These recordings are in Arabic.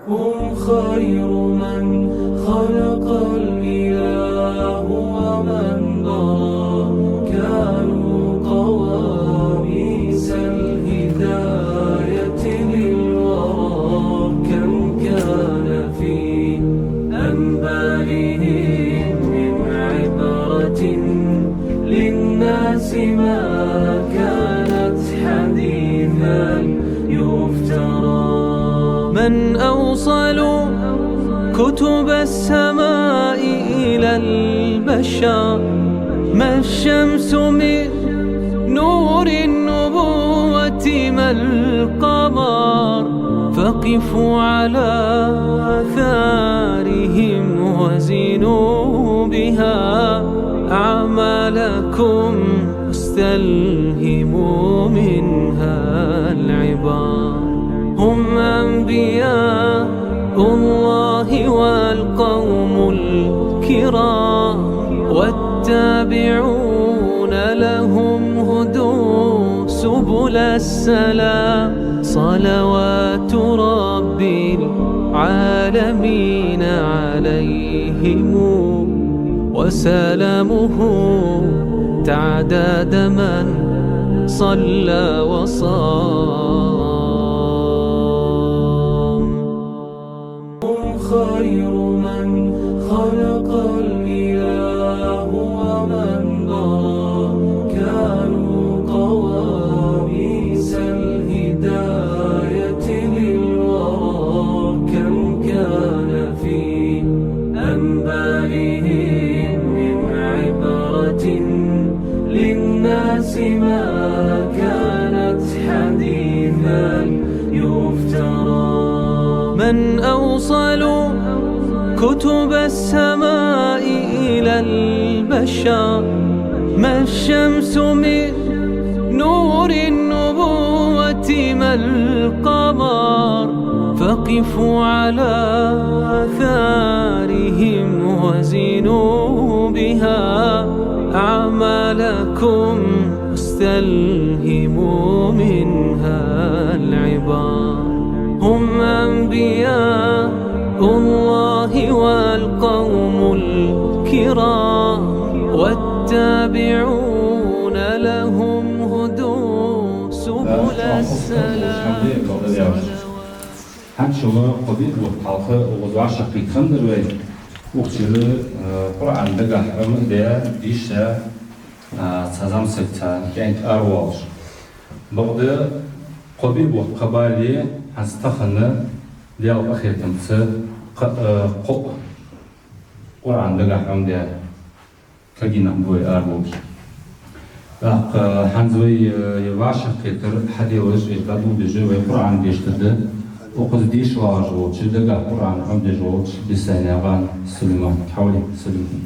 هم خير من خلق الإله ومن برى، كانوا قواميس الهداية للورى. كم كان في أنبائهم من عبرة للناس، ما كانت حديثا يفترى. من أوصل كتب السماء إلى البشر، ما الشمس من نور النبوة ما القمر. فقفوا على آثارهم وزنوا بها أعمالكم، واستلهموا منها العبار. هم أنبياء الله والقوم الكرام، والتابعون لهم هدوا سبل السلام. صلوات رب العالمين عليهم، وسلامه تعداد من صلى وصام. هم خير من خلق الإله ومن برى، كانوا قواميس الهداية للورى. كم كان في أنبائهم من عبرة للناس، ما كانت حديثا يفترى. من أوصل كتب السماء إلى البشر، ما الشمس من نور النبوة ما القمر. فقفوا على آثارهم وزنوا بها أعمالكم، واستلهموا منها العبار. هم أنبياء الله والقوم الكرام، والتابعون لهم هدوا سبل السلام. همچنین قبیل بود حلقه وضوع شقیقندر و وقتی قرآن دقیقم ده دیشه سازم سکتا جنگ آرواش. بعد قبیل بود قبالی هستخنه دیال أخيتم س قرآن دقيقم ده كجينا بوي آرواش. هنزوي يواش شقيقر حدي وش إجبادو بجوا قرآن ديشتده. وقد ديش واجوت شدقة قرآن عمد جوت بسنغان سلمان حولي سلمان.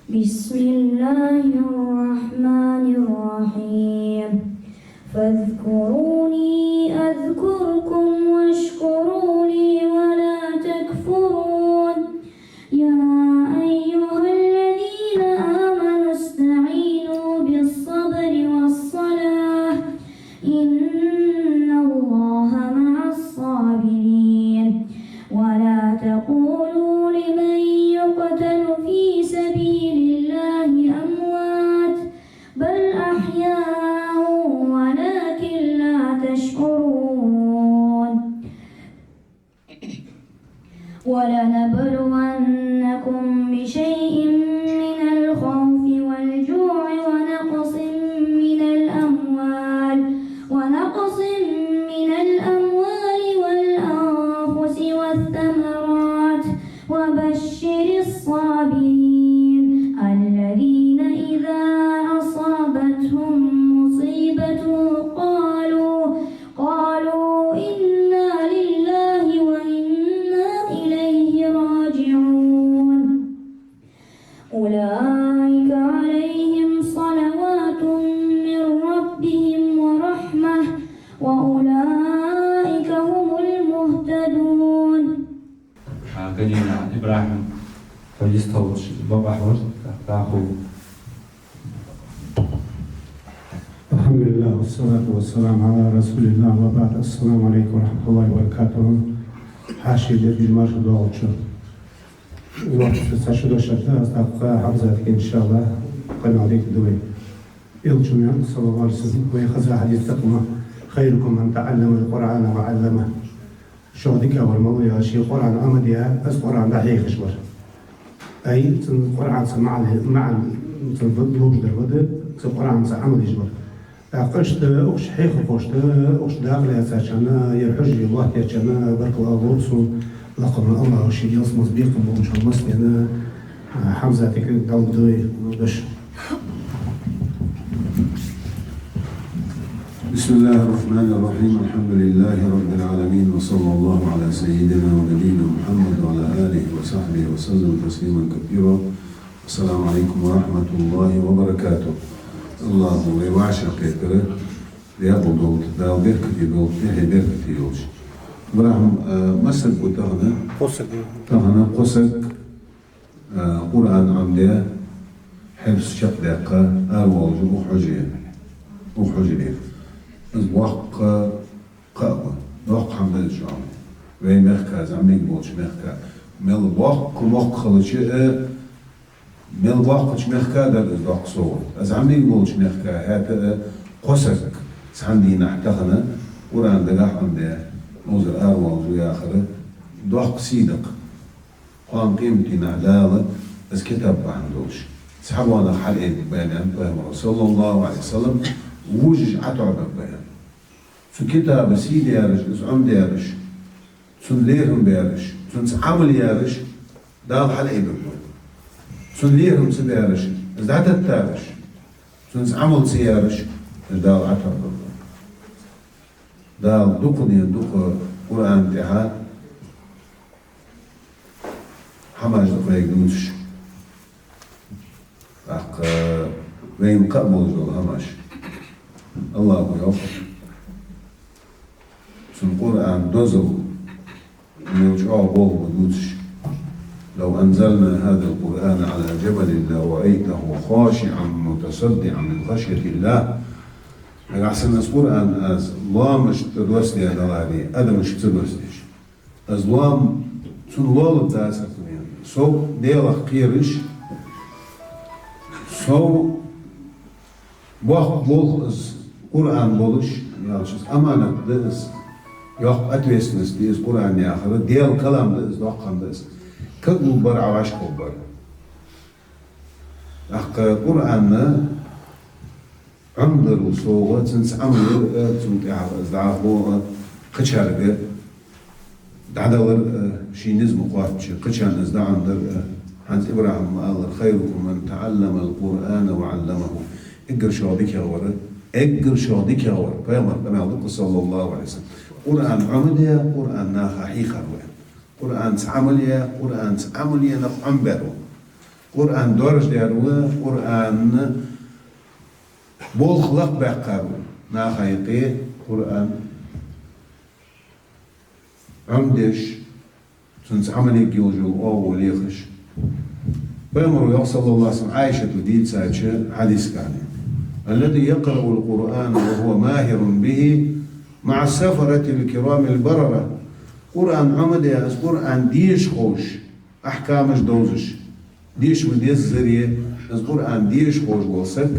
بسم الله الرحمن الرحيم. فاذكروني أذكركم واشكروا لي ولا تكفرون. يا أيها الذين آمنوا استعينوا بالصبر والصلاة، إن الله مع الصابرين. ولا تقولوا لمن يقتل في سبيل الله أموات، بل أحياء ولكن لا تشعرون. ولنبلونكم بشيء من الخوف والجوع ونقص من الأموال والأنفس والثمرات، وبشر الصابرين الذين إذا أصابتهم مصيبة قالوا إنا لله وإنا إليه راجعون. أولئك عليهم صلوات من ربهم ورحمة، وأولئك هم المهتدون. قدينا إبراهيم فيستوش بابا حوش تاخو. الحمد لله والصلاة والسلام على رسول الله وبعد. السلام عليكم ورحمة الله وبركاته. حاشي دربي المرشد وعوشة الوقت تستشهد وشتاء أستبقى حفظتك إن شاء الله قلنا عليك دوي يلجمع صلى الله عليه وسلم ويخزى حديث تقوى خيركم من تعلم القرآن وعلمه. شو ديك أول موضوع شيء القرآن أمديها بس القرآن ده هي خشبر أي القرآن سمع مع تنفضلوا بدر القرآن سعمل يجبر قشت أوش حيخ قشت أوش داخل يا ساشنا يرحج الله يا شنا بارك الله ورسول لقب الله وشيء يصمص بيكم وإن شاء الله أنا حمزة تك داودوي بش. بسم الله الرحمن الرحيم. الحمد لله رب العالمين وصلى الله على سيدنا ونبينا محمد وعلى آله وصحبه وسلم تسليما كثيرا. السلام عليكم ورحمة الله وبركاته. الله ويوعشق يكره ليابو دوت داو بركتي دوت تحي بركتي يوش برهم مسك وتغنى قسك قرآن عمدية حفظ شق دقة أروج وحجية از وق قهوة وق حمد الجام وين مخكا زعميك بولش مخكا مل وق خلشة مل وقتش مخكا ده از وق صور از عميك بولش مخكا هات قسك سعندي نحتخنا قرآن دقاح عمدية نوزر أروج وياخره دوق صيدق قام قيمتي نعدالة از كتاب بحندوش سحبوانا حلقين بيان صلى الله عليه وسلم وجج عطعب بيان سو كتاب سيد يارش سو يارش سو ليرهم بيارش سو عمل يارش دال حلقين بيان سو ليرهم سبيارش از دعتت تارش سو عمل سيارش دال عطعب بيان دال دقني دق قرآن تحال حماج دقائق دوش وين قبل جول هماش الله يوفق سن القرآن دوزل يوجعه بول بدوش لو أنزلنا هذا القرآن على جبل لرأيته خاشعا متصدعا من خشية الله أحسن القرآن از الله مش تدرسني هذا العادي هذا مش تدرسنيش از الله سن الله الداسة سو ديالك قيرش سو وقت بولخ Kur'an buluş, yalnız amanatdayız, yok atvesinizdeyiz Kur'an yahırı, diğer kalamdayız, doqqandayız. Kık bu bar avaş kolbar. Kur'an'ı عمدر وصوغة تنس عمدر تنتعب ازدعافو قشارقة دعدور شي نزم قواتش قشان ازدع عمدر حانس إبراهيم قال خيركم من تعلم القرآن وعلمه اقر شادك يا ورد اقر شادك يا ورد فيامر كما يعلق صلى الله عليه وسلم قرآن عملية قرآن ناخا حيخر قرآن عملية قرآن عملية نخ عمبرو قرآن دورج ديروه قرآن بول خلق بقارو ناخايقي قرآن عمدش سنس عملي جوجو أو وليخش فيمر صلى الله عليه وسلم عائشة تديد ساتشة حديث كان الذي يقرأ القرآن وهو ماهر به مع السفرة الكرام البررة قرآن عمد يا قرآن ديش خوش أحكامش دوزش ديش مديز زريه قرآن ديش خوش وصك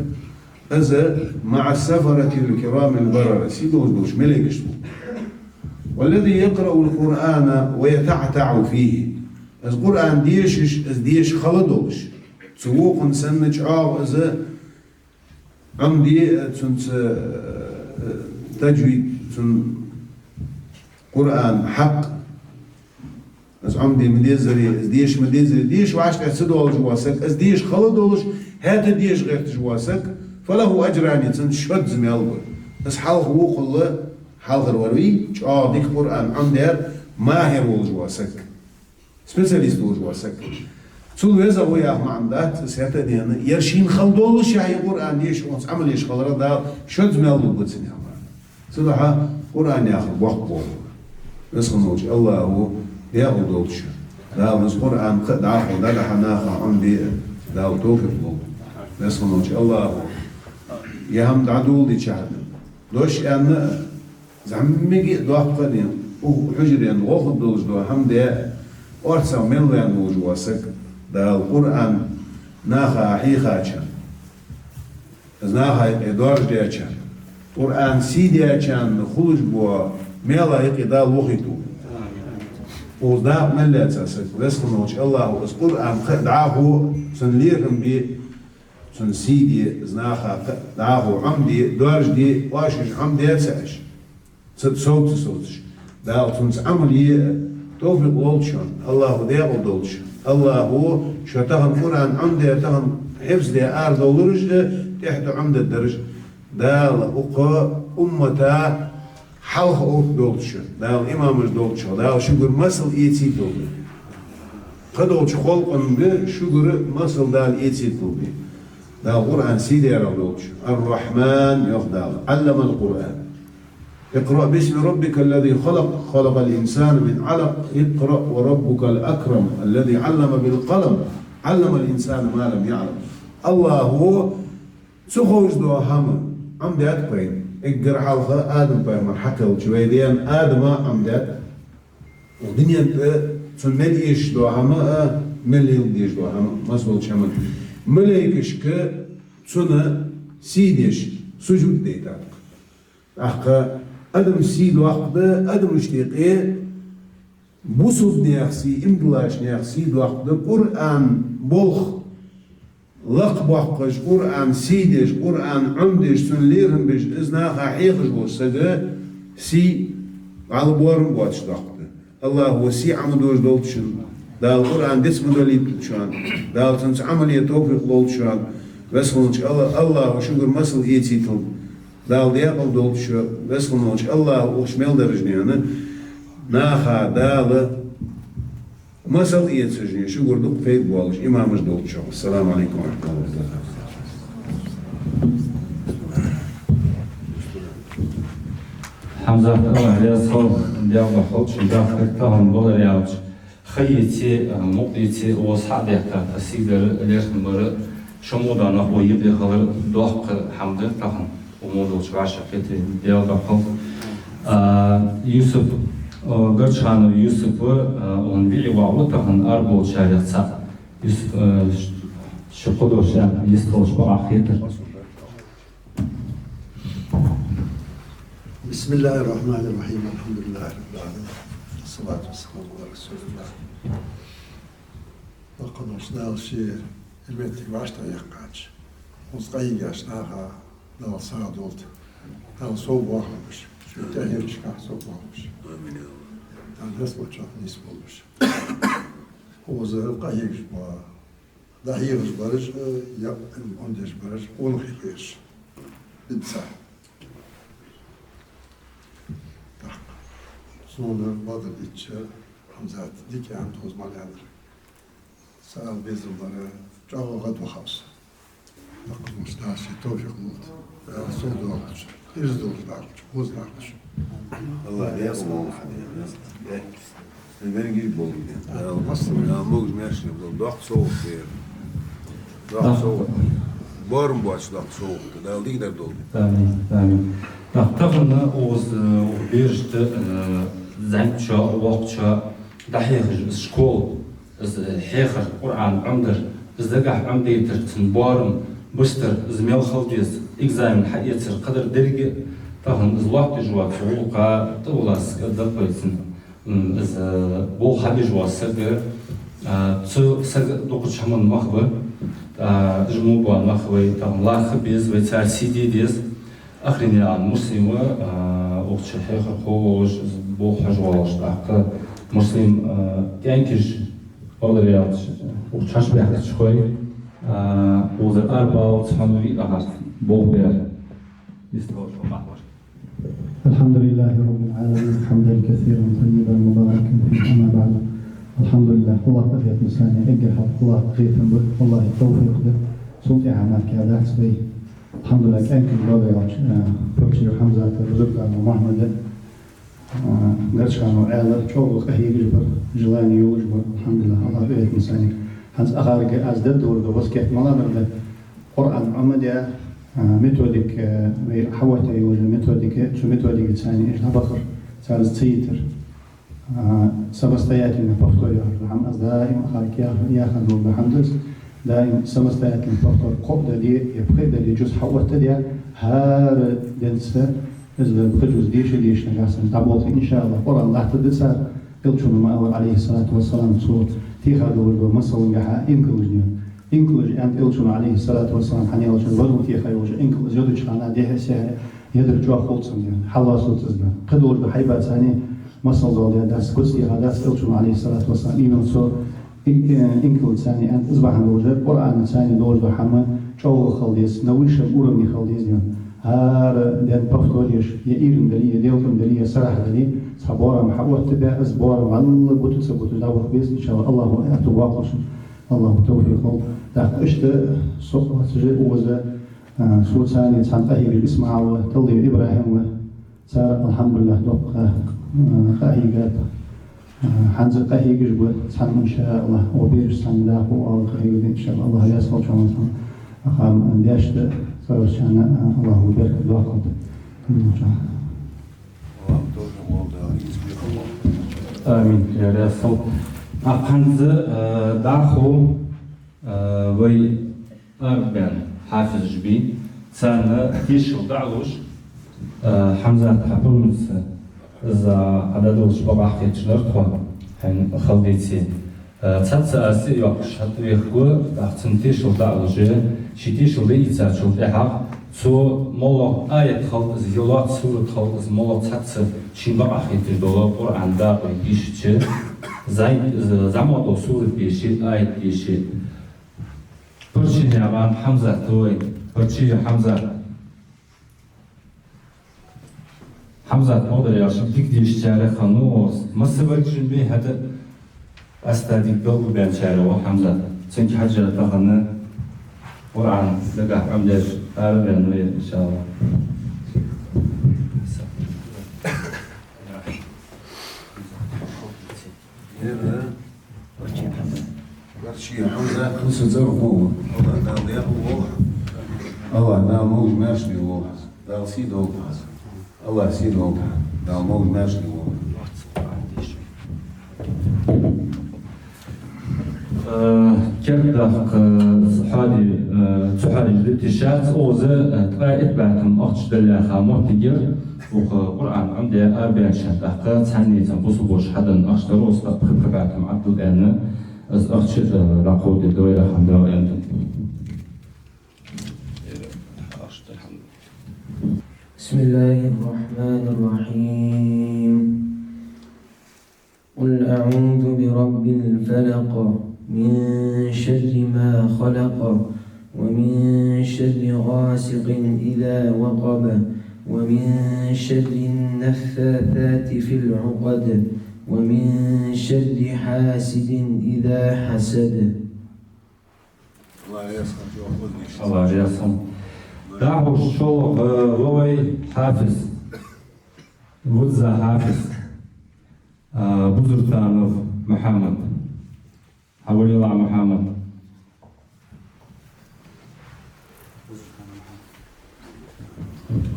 أذا مع السفرة الكرام البررة سيدوش دوش ملكش والذي يقرأ القرآن ويتعتع فيه القرآن ديش خلدوش سوق سنج عاو إذا عمدي سنت تجويد سن قرآن حق از عمدي مديزري مديزري ديش وعاش تحسدول جواسك از ديش خلدوش هذا ديش غير جواسك فله أجران يتن شد زميلبر بس حال حقوق الله حال غروي ديك قرآن عمدير ماهر وجواسك سبيشاليست وجواسك سو ويزا وياه معندات سياتا ديانا يرشين خلدولش يا قرآن ديش وانس عمل يش خلرا دا شد زميلبر بتسن يا مان سدها قرآن ياخذ وقت بول بس خنوش الله هو ياخذ دولش دا بس قرآن قد عاخذ دا حناخا عمدي دا توفيق بول بس خنوش الله هو يهم دعدول دي شهد دوش أن زعمي دوق قديم وحجرين غوخ دوش دو هم ده أرسل من وين دوش واسك ده القرآن ناخا حقيقة كان ناخا إدارج ده كان قرآن سيدي كان خلوش بوا ميلا يقدا وخيتو ودا ملة أساسك ويسخن وش الله القرآن دعاه سنليرهم بي سن سيدي زناخا دعاه عمدي دارج دي واشش عمدي أتساش صوتش دال سنس عملي توفيق ولشون الله ديابو دولش الله شتاهم قرآن عمدي تهم حفظ دي أرض ولرج تحت عمد الدرج دال أقا أمتا حلق أوف دولش دال إمام دولش دال شجر مسل إيتي دولش قدولش خلق أمبي شجر مسل دال إيتي دولش دال القرآن سيدي دولش الرحمن يخدال علم القرآن اقرأ باسم ربك الذي خلق الإنسان من علق اقرأ وربك الأكرم الذي علم بالقلم علم الإنسان ما لم يعلم الله هو سخوش دو هم عمدات بين اقرأ حلقة آدم بين مرحكة وشويدين آدم عمدات ودنيا تنمليش دو هم مليون ديش دو هم مسؤول شمال مليكش ك تنا سيدش سجود ديتك أحقا أدم سيد وقت أدم اشتيقي بوسوف نيخسي إمدلاش نيخسي وقت قرآن بلخ لق وقش قرآن سيدش قرآن عمدش سنليرهم بش إزناخ حقيقش بوسجة سي على بورم بواتش وقت الله هو سي عمدوش دولتشن دال قرآن دسم دوليتشان دال تنس عملية توفيق دولتشان بسخلنش الله وشكر مسل إيتيتل دال ديقل دولتش بسخلنش الله وشمل درجنيانا ناخا دال مسل إيتسجني شكر دق فيد بوالش إمامش دولتش السلام عليكم ورحمة الله وبركاته حمزة الله يزخل ديال بحوش داخل تهم بغير يعوش خيتي مقيتي وصحاب يحتاج تسيدر ليش مبرر شمودا نحو يبدي خلر دوق حمد تهم وموضوع شعشة كتير ديال بحوش يوسف قرشان يوسف ونبيع وعوتهم أربع شهر ساعة يوسف شقدوش يستخلص بقى خيتر بسم الله الرحمن الرحيم الحمد لله رب العالمين والصلاة والسلام على رسول الله لقد وصلنا الشيء المتك بعشرة يقعدش وصقيق عشناها لا صادولت لا صوب واحدش شو تهيرش كح صوب واحدش لا نسبة شاف نسبة وش هو زهر قيقش با دهيرش برج يا عندش برج ونخيش بتسع Sonra Badır içi Hamzat dik yani tozmalıdır. Sağ bezimleri çavağa duhas. Bakmış nasi tevfik mut. Sol doğruç. İz doğruç. Uz doğruç. Allah yasma ben gibi oldu. Ya mugz meşne bu doq soğuk diyor. Doq soğuk. Barım baş doq soğuk. Daldı gider doldu. Tamam. تقرنا أوز وبيرجت زنشة وقتشة دحيخ سكول حيخر قرآن عمدر زدقح عمدي ترتن بارم بستر زميل خلجيز إكزامن حقيقة قدر درجة تهن زوات جوات فوقا تولاس قدر بيتن إز بول حبي جوات سجر تسو سجر دوقت شمن مخبر جموبان مخوي تهن لا خبيز ويتار سيدي ديز أخرين عن مسلم وقت شيخ خوش بو حجواش تحت مسلم تانكش قدر يعطش وقت شاش بيحكي شوي وذا أربعة وتسعمائة أحد بو بير يستوى شو معور الحمد لله رب العالمين حمدا كثيرا طيبا مباركا فيه أما بعد الحمد لله الله تبيت مساني أجل الله قيثا به والله التوفيق به صوتي عمالك على حسبي الحمد لله كان بابي بوكسير حمزة رزقنا ومحمد قرش كانوا عيالة شوق قهير جبر جلاني يوجبر الحمد لله الله بيت مساني هنس أخارك أزدد دور بس كيف ملا نرد قرآن عمد يا ميثودك حوتي ولا ميثودك شو ميثودك ثاني إيش هبخر صار تيتر سمستيات من بفتوري رحم أز دائما خارك ياخذ بحمدس دائما سمستيات من بفتور قبضة دي يبقى دي جزء حوتي دي هار دنسة إذا بخجوز ديش نجاسن تعبوط إن شاء الله قرآن الله تدسا قلتشون ما أول عليه الصلاة والسلام سو تيخذوا ومسوين جحا إنكلوج أنت قلتشون عليه الصلاة والسلام حني قلتشون بدو تيخي وجه إنكلوج يدرج حنا ديه سه يدرج خلصن حلا صوت زنا قدور بحيبات ثاني مسل زود داس كرسي هذا قلتشون عليه الصلاة والسلام إيمان سو إنكلوج ثاني أنت إصبح وجه قرآن ثاني دور بحما شو خليس نويش أورمي خليس هار دان بفتوريش يئيرن دليل ديوتن دليل سرح دليل صبورا محوت تبع أزبورا والله بتوت داوخ بيس إن شاء الله أتواقش الله توفيقه تحت إشت صبح سجل وزا سو ثاني تحنقه بالإسماع وتلي إبراهيم وصار الحمد لله توقع قهيقات حنز قهيق جبل تحن إن شاء الله وبيرش تحن لاقو أو قهيق إن شاء الله يسقط شو مثلا أقام داشت فشان الله يبارك الوقت آمين يا رسول أقنز داخو وي أربعين حافظ جبي سنة تيشو دعوش حمزة حبونس إذا عددوش بابا حكيتشلر خوا هن خلديتي تاتسا أسي يوكش حتى يخو داختن تيشو دعوش شتيشو بيتزا شو دحق سو مولو آية خلق زيولات سورة خلق مولو تاتسا شين بابا حكيتش دولا قرآن داقوي ديشتش زمادو سورة بيشي آية بيشي برشي نعبان حمزة توي برشي حمزة تقدر ياشم تكديش شارع خانوس ما سبب جنبي هذا أستديك بلو بين شارع حمزة سنك حاجة تغنى قرآن لقى عمدش أربعين إن شاء الله برشي حمزة خمسة زرقوه الله نام يقوه الله نام هو ماشي هو دار سيدو الله سيدو نام هو ماشي هو كردق صحادي تحادي الاتشات أوزا تقايت بعتم أخش دلاخا مهتجر وقرآن عمدي أربعين شهدق تعني تنبصبوش حدا أخش دروس بخبخ بعتم عبد الآن از أخش رقود الدوية خمداء أنتم بسم الله الرحمن الرحيم قل أعوذ برب الفلق من شر ما خلق ومن شر غاسق إذا وقب ومن شر النفاثات في العقد ومن شر حاسد إذا حسد الله يسلم دعوا الشوق روي حافظ وزا حافظ بزرتانوف محمد حولي الله محمد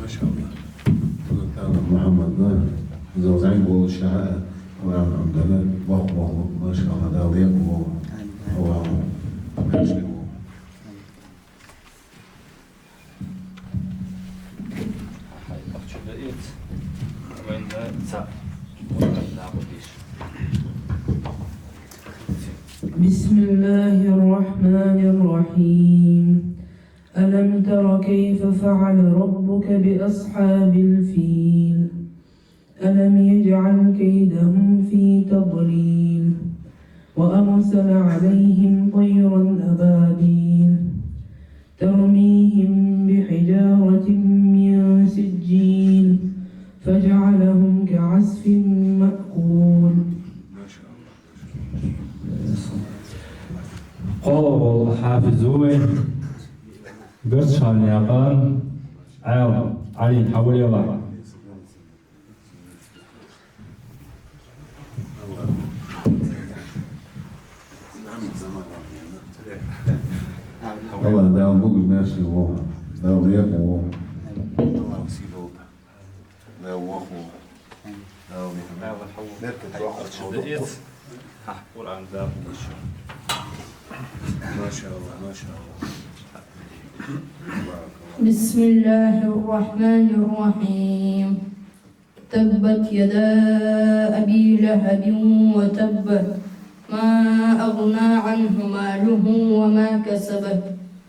ما شاء الله محمد زوزعين بول الشهاء ورعم عمدالله وهو ما شاء الله داوية هو ماشي هو بسم الله الرحمن الرحيم ألم تر كيف فعل ربك بأصحاب الفيل ألم يجعل كيدهم في تضليل وأرسل عليهم طيرا أبابيل ترميهم بحجارة من سجيل فجعلهم كعصف مأكول قال حافظوي برشان يابان عيال علي حولي الله الله داوم بوق ماشي هو لا غيره لا سيلو لا وخو لا ما شاء الله ما شاء الله. بسم الله الرحمن الرحيم تبت يدا أبي لهب وتب ما أغنى عنه ماله وما كسب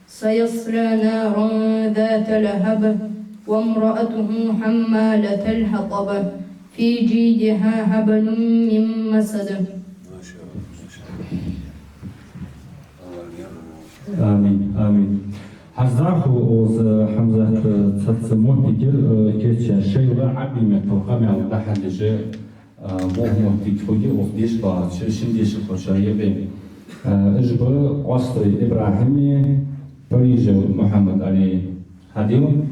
سيصلى نارا ذات لهب وامرأته حمالة الحطب في جيدها حبل من مسد. ما شاء الله ما شاء الله. آمين آمين. حزاخو أوز حمزة تصمون تجر كيتش شيء عبي متوقع مع واحد لجأ مهم تيجي وفديش بعد شنديش الخشاية بين إجبار قصر إبراهيمي بريج محمد علي هديم.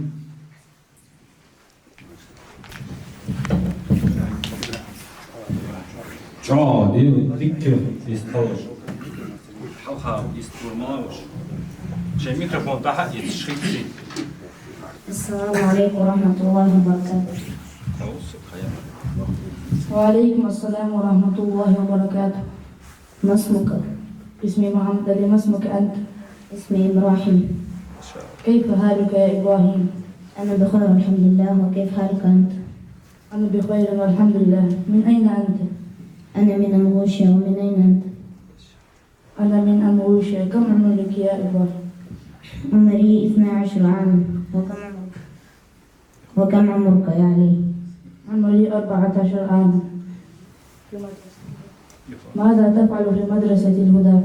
جا دي ديك يستوش حوها يستور ماوش شيء ميكروفون تحت يتشخيصي. السلام عليكم ورحمة الله وبركاته. وعليكم السلام ورحمة الله وبركاته. ما اسمك؟ اسمي محمد علي. ما اسمك أنت؟ اسمي إبراهيم. كيف حالك يا إبراهيم؟ أنا بخير الحمد لله، وكيف حالك أنت؟ أنا بخير والحمد لله. من أين أنت؟ أنا من أنغوشيا. ومن أين أنت؟ أنا من أنغوشيا. كم عمرك يا إبراهيم؟ عمري 12 عاما. وكم عمرك يا علي؟ عمري 14 عاما. ماذا تفعل في مدرسة الهدى؟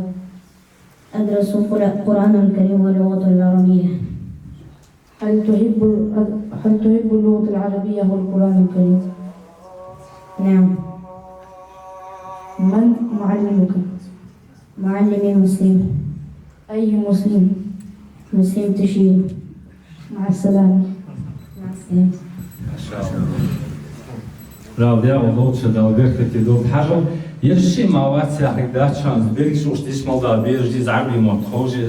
أدرس القرآن الكريم واللغة العربية. هل تحب اللغة العربية والقرآن الكريم؟ نعم. من معلمك؟ معلمي مسلم. أي مسلم؟ مسلم تشير. مع السلامة. مع السلامة. ما شاء الله. راوديا ولوتش داوبيرك تدوب حاجة يرشي مواد ساعدة شانس بيرك شوش تسمع دا بيرجي زعبي متخوجي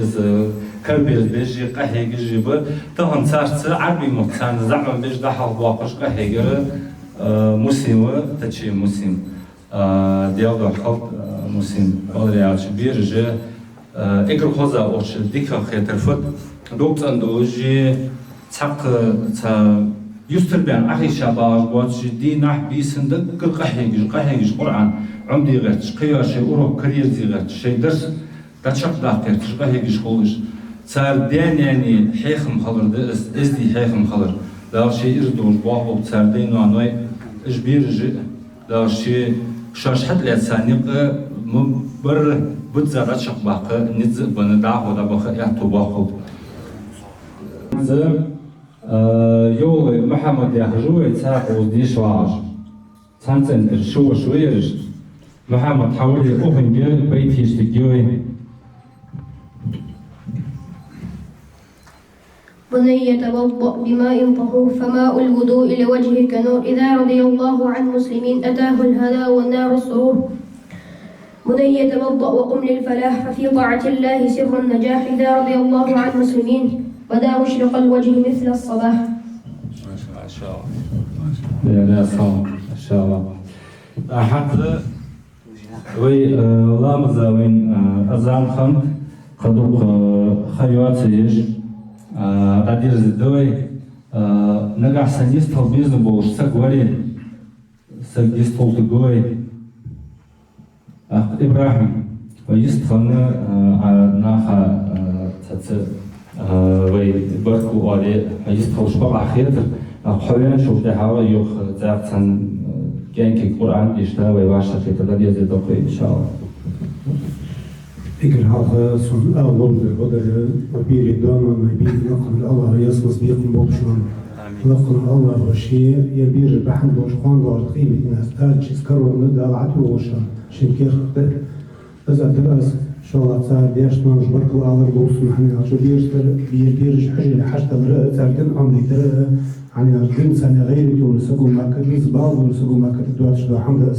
كربير بيجي قهي جيبه تهم سارت عربي متسان زعما بيج ده حال واقش قهي جرا مسلم تشي مسلم ديال ده خلط مسلم قالياتش بيرجي اگر خوزا اوش ديكا خيتر فت دوبت اندوجي تسق يستر بين أخي شباب واتش دي نح بيسندق كل قهيج قرآن عمدي غيرتش قياشي أوروب كرير زي غيرتش شي درس تشق داقيرتش قهيج قولش صار دين يعني حيخم خلر ازدي حيخم خلر لا شي إردوش باهو صار دين وانوي إجبير جي لا شي شاش حد لأتسانيق بر بتزارت شق باقي نتز بندعه ودا باقي يعطو باقو يولي محمد يحجوي تساقو دي شواج تسانسن شو شويرش محمد حولي أوهنجي بيت يشتكيوي. بني توضأ بماء طهور فماء الوضوء لوجهك نور إذا رضي الله عن مسلمين أتاه الهدى والنار السرور. بني توضأ وقم للفلاح ففي طاعة الله سر النجاح إذا رضي الله عن مسلمين بدا مشرق الوجه مثل الصباح. ما شاء الله. لا صام ما شاء الله. حتى وي لامزا وين أزام خند قدوق خيوات سيج قدير زدوي نجح سنيس تلبيز بوش سقولي سقيس تلتقوي إبراهيم ويستخدم ناخا تت وي بركو عليه يستخدم شبع خير حوالي شوف ده هوا يخ زعتن كأنك القرآن يشتغل ويواشى في تدريب الدقيق إن شاء الله. فكر هذا صن أول بدر وبير داما ما بين نقل الله يصلص بيكم بوشون نقل الله وشيء يبير بحمد وشخان دار قيمة ناس تاج يسكروا ندى عتو وشان شنكير خطر إذا درس شو الله صار ديش ما نجبرك الله بوس محنا شو بيرستر بيرج حجر حشت برا تاردن عم يتر يعني الدين سنة غير يقول سقوا ما كان زبال وسقوا ما كان دوات شو حمد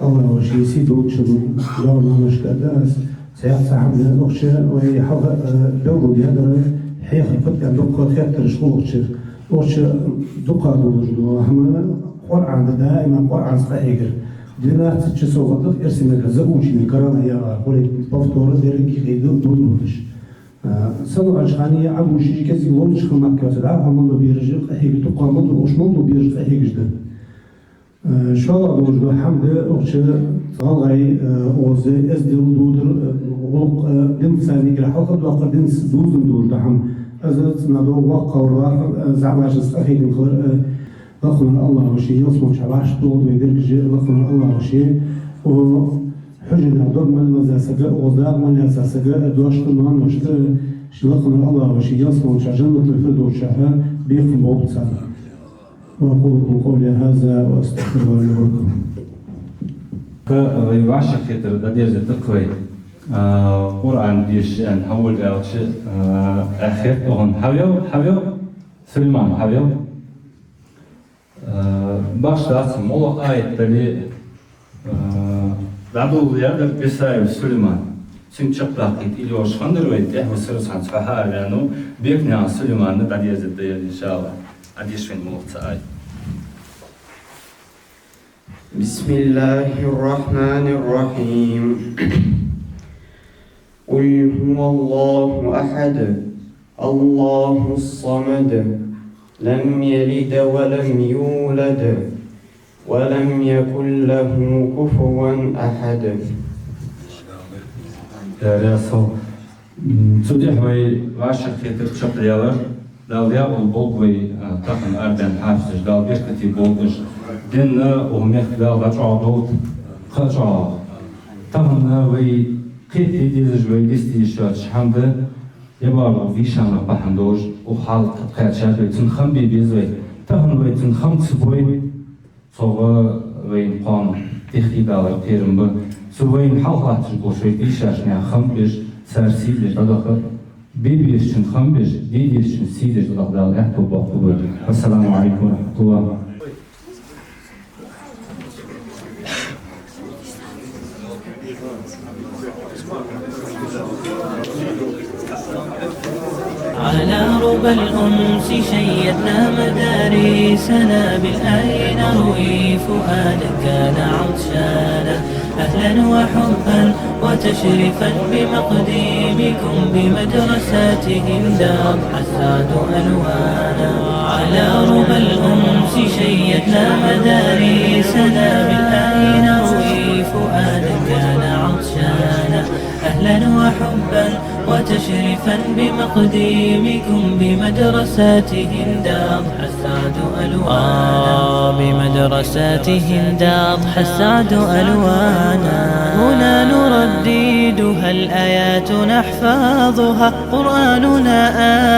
الله وشي سيدو شنو لا ما مش كداس سيحصل حمد أخشى ويحضر لوجو بيهدر حيخ فتح دقة ثلاثة شهور وش دقة دولجدو هم قرآن دائما قرآن صحيح دينا تشسو غدق ارسم كزوج نكرنا يا قولي بفتور ديرك يدو دولش سنو عشانية عبو شيء كذي لونش خمك كذا هم لو بيرجع صحيح دقة مدو وش مدو بيرجع صحيح جدا شو دولجدو حمد وش غاي وزي ازدل دودر غلق دين ثاني كلا حلقة دوقر دين دوزن دولجدو هم أزلت ندو وقع وراء زعواج صحيح نخر لقنا الله وشيء يصمم شباش طول ويدرك لقنا الله وشيء وحجنا دور من مزاسجة وضاء من مزاسجة دوش تمان وشتر لقنا الله وشيء يصمم شجنة الفرد والشهاء بيقم بوقتها وأقول قولي هذا وأستغفر الله لي ولكم. كويواشك خيتر دادير زتكوي قرآن ديش أن حول أوش أخير أغن حبيو سلمان حبيو başta mola ayetleri Radul yadır besayı Süleyman Çünkü çıplak git ili hoşkandır ve tehve sırsan sıfaha yani bekleyen Süleyman'ı da diyezet deyir inşallah Adişven muhtsa ayet Bismillahirrahmanirrahim Kul huvallahu ahad Allahus samad لم يلد ولم يولد ولم يكن له كفوا أحد. Resul Sudih ve vaşık getir çaplayalar dalya ol bolgvay takın ardan hafız dal bir kati bolgış dinne o mehda gacadot qaca takın ve kiti diziz ve listi şart hamdı يبغى في شان بحندوج وحال تقعد شاد ويتنخم بيزوي تهن ويتنخم تسوي صوغ وين قام تخيدال كيرم سوين حلقات تقول شوي في شاشنا خم بيش سارسي بيش تدخل بيبيش تنخم بيش ديديش تنسيدش تدخل احتو باقبول السلام عليكم ورحمة الله على ربى الأنس شيدنا مدارسنا بالآي نروي فؤادا كان عطشانا أهلا وحبا وتشريفا بمقديمكم بمدرساتهم دار حساد ألوانا على ربى الأنس شيدنا مدارسنا بالآي نروي فؤادا كان عطشانا أهلا وحبا وتشريفا بمقديمكم بمدرساتهم دار حساد ألوانا بمدرساتهم دار حساد ألوانا هنا نرددها الآيات نحفظها قرآننا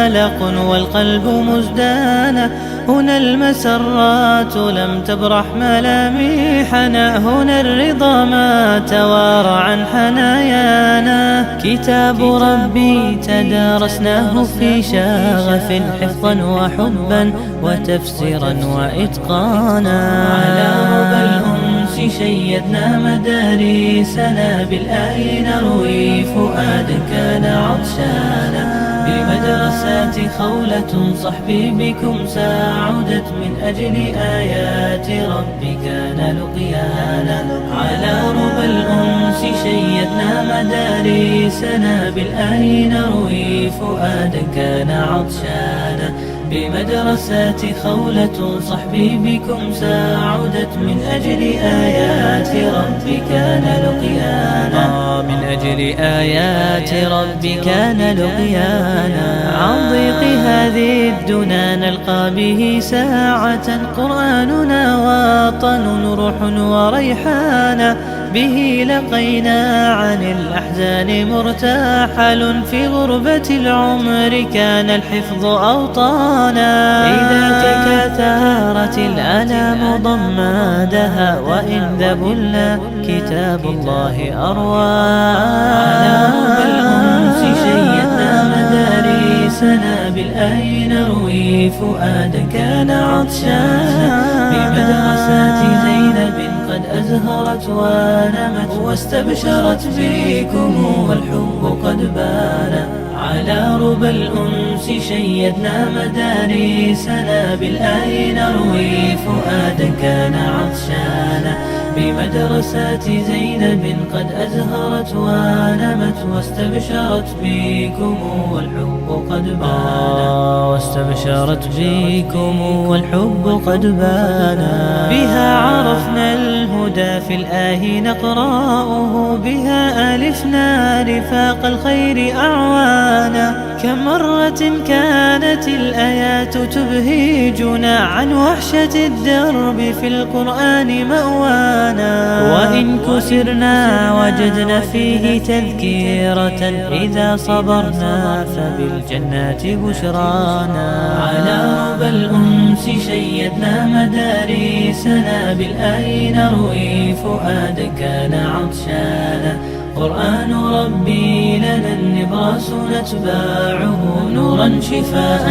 آلق والقلب مزدانا هنا المسرات لم تبرح ملامحنا هنا الرضا ما توارى عن حنايانا كتاب ربي تدارسناه في شغف حفظا وحبا وتفسيرا وإتقانا على ربى الأنس شيدنا مدارسنا بالآي نروي فؤادا كان عطشانا بمدرسات خولة صحبي بكم ساعدت من أجل آيات ربي كان لقيانا على ربى الأنس شيدنا مدارسنا بالآي نروي فؤادا كان عطشانا بمدرسات خولة صحبي بكم ساعدت من أجل آيات ربي كان لقيانا من أجل آيات ربي كان لقيانا عن ضيق هذه الدنا نلقى به ساعة قرآننا وطن روح وريحانا به لقينا عن الأحزان مرتحل في غربة العمر كان الحفظ أوطانا إذا تكاثرت الآلام ضمادها وإن ذبلنا كتاب الله أروانا على ربى الأنس شيدنا مدارسنا بالآي نروي فؤادا كان عطشانا بمدرسات زينب قد أزهرت ونمت واستبشرت بكم والحب قد بان. على ربى الأنس شيدنا مدارسنا بالآي نروي فؤادا كان عطشانا. بمدرسات زينب قد أزهرت ونمت واستبشرت بكم والحب قد بانا. واستبشرت بكم والحب قد بانا. بها عرفنا الهدى في الآه نقرأه، بها ألفنا رفاق الخير أعوانا. كمرة كانت الآيات تبهجنا عن وحشة الدرب في القرآن مأوانا. وإن كسرنا وجدنا فيه تذكيرة، إذا صبرنا فبالجنات بشرانا. على ربى الأنس شيدنا مدارسنا بالآي نروي فؤادا كان عطشانا. قرآن ربي لنا النبراس نتباعه، نورا شفاء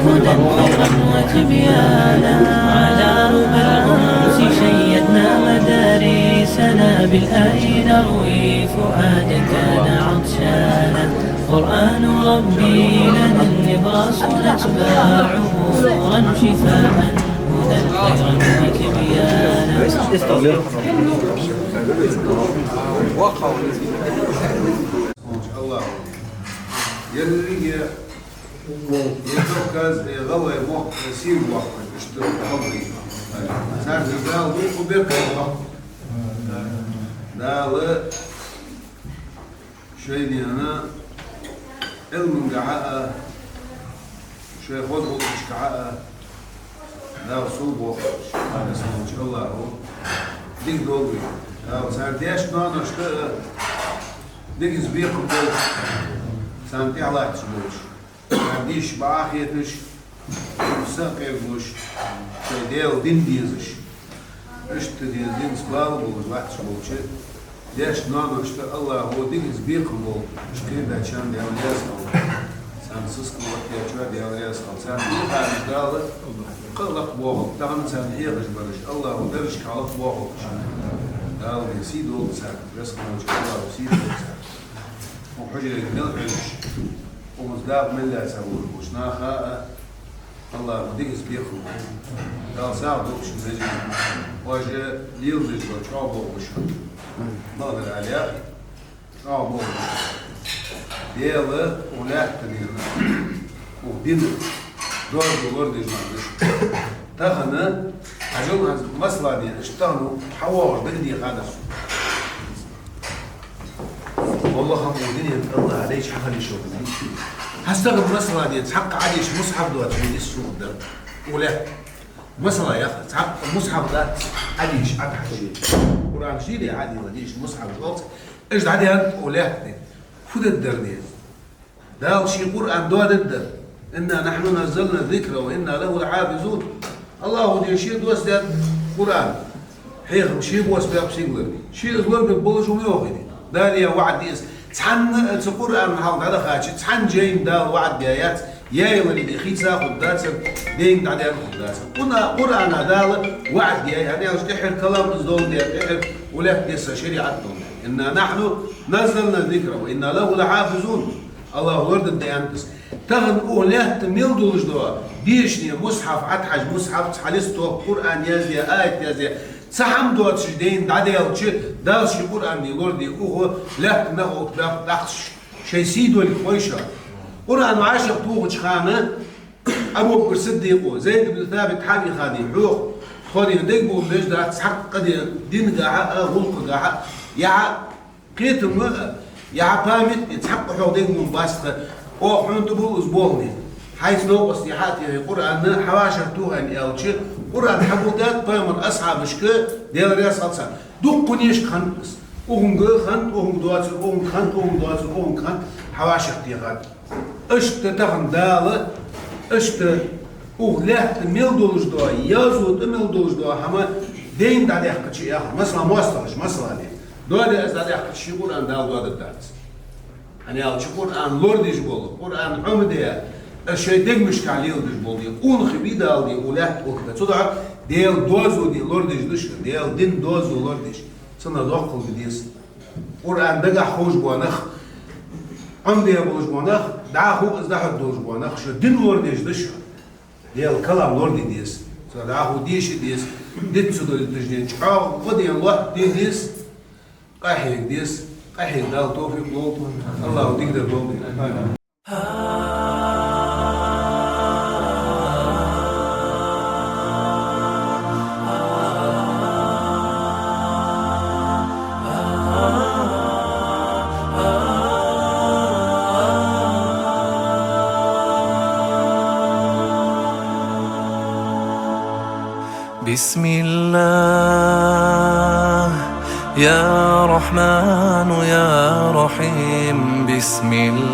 هدى خيرا وتبيانا. على ربى الأنس شيدنا مدارسنا بالآي نروي فؤادا كان عطشانا. قرآن ربي لنا النبراس نتباعه، نورا شفاء هدى خيرا وتبيانا. الله يلي يتوكز غوى موق يسير وقت اشترك حضري صار زال ضيق وبيركب وقت دال شيء أنا علم قعاء شيء خذ قعاء دال صوب وقت إن شاء الله ديك دولي صار ديش نانا اشترك ديك زبيق بول سانتي على تسموش عنديش باخيتش ساقي بوش شيديل دين ديزش اشت دين سبال بوش واحد سموش ديش نانا اشت الله هو ديك زبيق بول اشتري باتشان ديال ياسقل سان سسق وقت يا ديال ياسقل سان يقال قال قلق بوغل تغن سان هيغش برش الله هو درش كالق بوغل قال يسيدو سان يسقل الله يسيدو سان وحجر نلعش ومزداق من لا سوول وشناخا الله مديك سبيخو قال ساعة دوكش نجي واجه يلزج وشعبه وشعب نقدر عليها شعبه وشعب ديالة ولاح تنيرنا ودين دور بورد يجمعش تخنا عجلنا مسلا دي اشتغلوا حواش بدي خادس والله خمودين الله عليش حخلي شغل هستغرب مسألة دي تحق عليش مصحف دوت من السوق ده ولا مسألة يا أخي تحق مصحف ده عليش عاد حكي قرآن شيلي عادي وديش مصحف دوت إيش عادي أنت ولا فود الدرنيز ده شيء قرآن دوت الدر إنا نحن نزلنا الذكر وإنا له لحافظون الله دي شيء دوت ده قرآن حيخم شيء بوس بياب سينجلر شيء غير ببولش وميوغني داليا وعد يس تحن القرآن حاول هذا خاتش تحن جايم دال وعد جايات يا ولد خيسا خداتس دين دعيان خداتس قلنا قرآن هذا وعد جاي هذا يعني إحر كلام نزول ده إحر ولا يس شريعتهم إن نحن نزلنا الذكر وإنا له لحافظون الله ورد الديانتس تغن أولاد ميلدولش دوا ديشني مصحف عتحج مصحف حلستو قرآن يازي آية يازي سحم دوت شدين دعيال شيء دال شيء قرآن يقولدي أوه لا نهو دخش شيء سيدو الكويشة قرآن عاشق توغش خانة أبو بكر الصديق زيد بن ثابت حاجي خادي حوخ خادي دقبو ليش ده تحق قد دين قاعة غلق قاعة يا قيتم يا بامت يتحق حوض دقبو باسطة أو حنتبو أسبوعني حيث نو أصليحاتي القرآن حواشر توها نيالشي قرآن حبوتات بامر أصحاب شكا ديال رياس خلصان دقنيش خنقس أونغ خن أونغ دواتر أونغ خن أونغ دواتر أونغ خن حواشر تيغات اشت تغن دالة اشت أغلات ميلدولش دوا يازود ميلدولش دوا هما دين دالي حكتشي يا أخي مثلا موصلش مثلا دي دوالي أزدالي حكتشي قرآن دال دوالي الدارس يعني ألشي قرآن لورديش بولو قرآن عمدية الشيء دق مش كعليه دش بولدي أون خبيدة دي ولات وكذا تدعى ديل دوزو دي لوردش دش ديل دين دوزو لوردش سنة دوقل بديس قرآن دقا خوش بوانخ عمدي بوش بوانخ دعا خو ازدحت دوش بوانخ شو دين لوردش دش ديل كلام لوردي ديس سنة دعا خو ديش ديس ديت سدو ديتجدين شحاو ودي الله دي ديس قاحيك ديس قاحيك دال توفيق لوط الله تقدر لوطي بسم الله يا رحمن يا رحيم بسم الله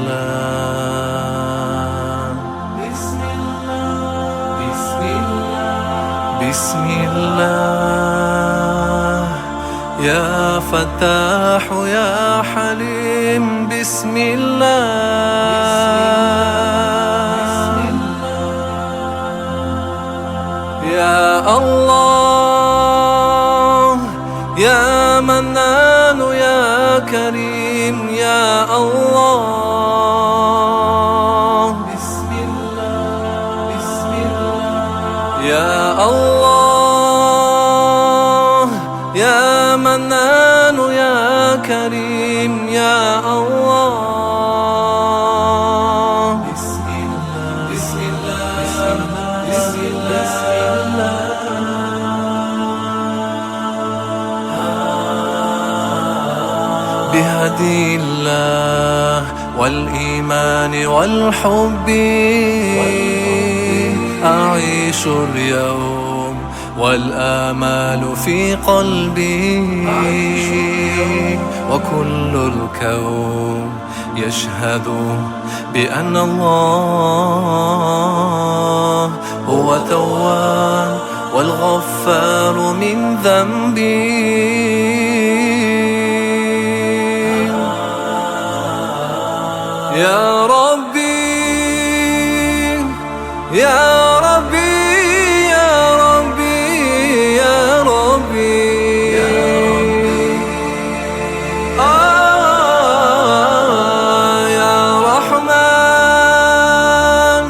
بسم الله بسم الله بسم الله يا فتاح يا حليم بسم الله يا الله يا منان يا كريم يا الله بسم الله بسم الله يا الله يا منان يا كريم يا الله بسم الله بسم الله بسم الله بهدي الله والإيمان والحب أعيش اليوم والآمال في قلبي وكل الكون يشهد بأن الله هو تواب والغفار من ذنبي يا ربي يا ربي يا ربي يا ربي يا رحمن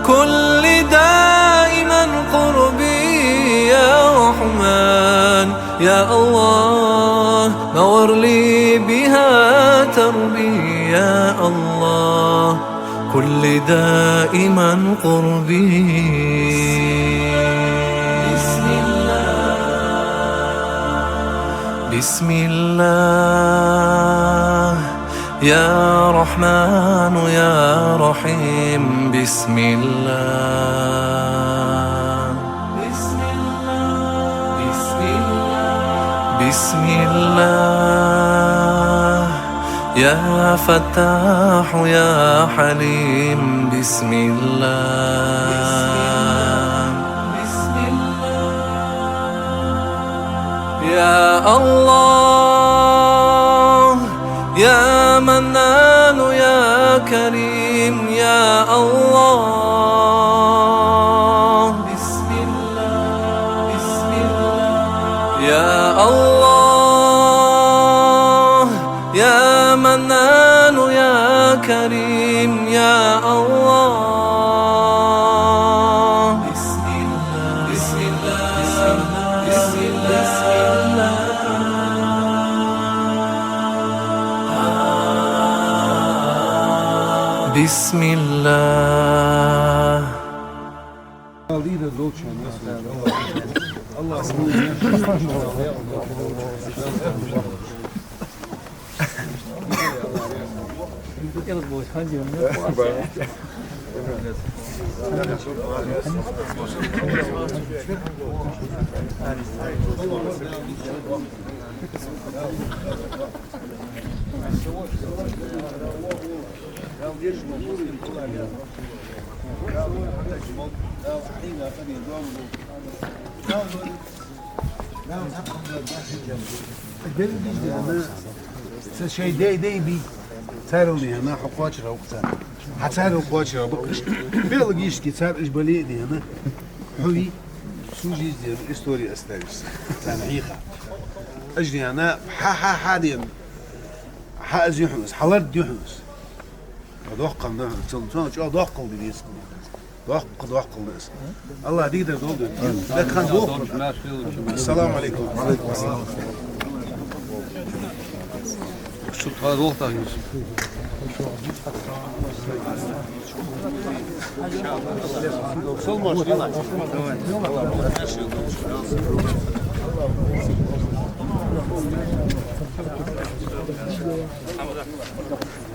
كل دائما قربي يا رحمن يا الله نور لي بها تربي يا الله كل دائما قربي بسم الله بسم الله يا رحمن يا رحيم بسم الله بسم الله بسم الله بسم الله يا فتاح يا حليم بسم الله بسم الله يا الله يا منان يا كريم يا الله بسم الله بسم الله يا الله يا منان يا كريم يا الله بسم الله بسم الله بسم الله بسم الله شيء داي بي تاروني هنا حقواتش روقتان حتى حقواتش روقش بيلقيش كي تار إجبالي دي هنا حوي سوجي ديال الإستوري أستاذ تاع عيقة أجري أنا حاليا حازي يحمس حلرد يحمس دوق ده تلتون شو دوق دي دوق الناس الله دي ده دول ده كان دوق السلام عليكم وعليكم السلام شو هذا دوق تاع يوسف Hamza.